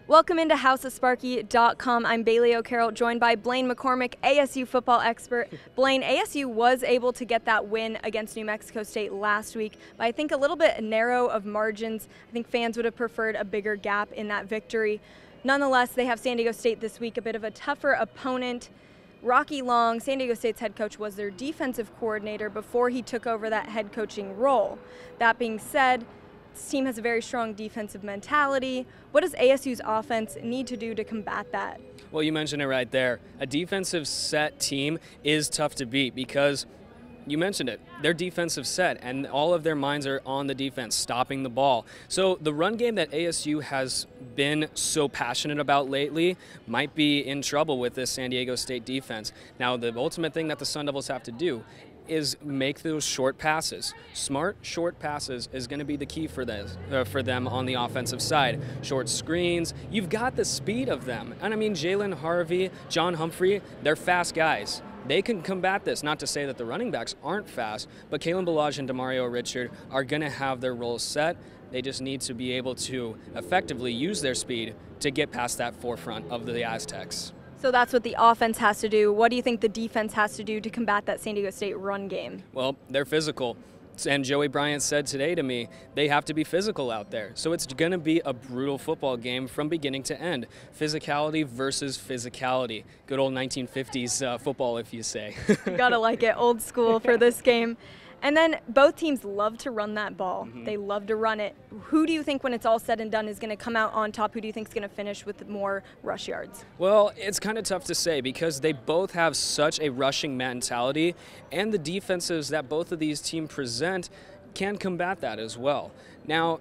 Welcome into houseofsparky.com. I'm Bailey O'Carroll, joined by Blaine McCormick, ASU football expert. Blaine, ASU was able to get that win against New Mexico State last week, but I think a little bit narrow of margins. I think fans would have preferred a bigger gap in that victory. Nonetheless, they have San Diego State this week, a bit of a tougher opponent. Rocky Long, San Diego State's head coach, was their defensive coordinator before he took over that head coaching role. That being said, this team has a very strong defensive mentality. What does ASU's offense need to do to combat that? Well, you mentioned it right there. A defensive set team is tough to beat because you mentioned it. They're defensive set, and all of their minds are on the defense, stopping the ball. So the run game that ASU has been so passionate about lately might be in trouble with this San Diego State defense. Now, the ultimate thing that the Sun Devils have to do is make those short passes. Smart short passes is going to be the key for them on the offensive side. Short screens, you've got the speed of them. And I mean, Jalen Harvey, John Humphrey, they're fast guys. They can combat this. Not to say that the running backs aren't fast, but Kalen Ballage and Demario Richard are going to have their roles set. They just need to be able to effectively use their speed to get past that forefront of the Aztecs. So that's what the offense has to do. What do you think the defense has to do to combat that San Diego State run game? Well, they're physical. And Joey Bryant said today to me, they have to be physical out there. So it's going to be a brutal football game from beginning to end. Physicality versus physicality. Good old 1950s football, if you say. Gotta like it, old school for this game. And then both teams love to run that ball. They love to run it. Who do you think, when it's all said and done, is going to come out on top? Who do you think is going to finish with more rush yards? Well, it's kind of tough to say because they both have such a rushing mentality, and the defenses that both of these teams present can combat that as well. Now,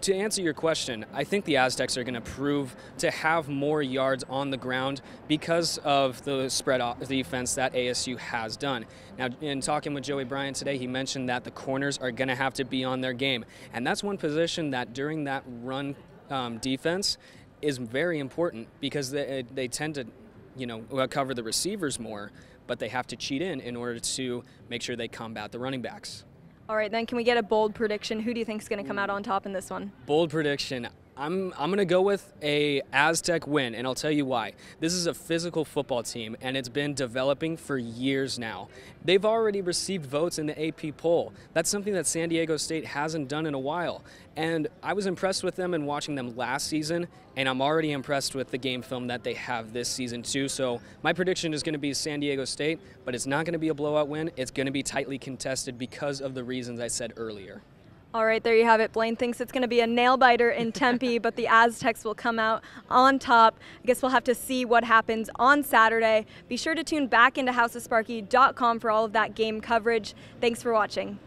to answer your question, I think the Aztecs are going to prove to have more yards on the ground because of the spread defense that ASU has done. Now, in talking with Joey Bryant today, he mentioned that the corners are going to have to be on their game. And that's one position that during that run defense is very important because they tend to cover the receivers more, but they have to cheat in order to make sure they combat the running backs. All right, then can we get a bold prediction? Who do you think is going to come out on top in this one? Bold prediction. I'm going to go with a Aztec win, and I'll tell you why. This is a physical football team, and it's been developing for years now. They've already received votes in the AP poll. That's something that San Diego State hasn't done in a while. And I was impressed with them in watching them last season, and I'm already impressed with the game film that they have this season too. So my prediction is going to be San Diego State, but it's not going to be a blowout win. It's going to be tightly contested because of the reasons I said earlier. All right, there you have it. Blaine thinks it's going to be a nail-biter in Tempe, but the Aztecs will come out on top. I guess we'll have to see what happens on Saturday. Be sure to tune back into houseofsparky.com for all of that game coverage. Thanks for watching.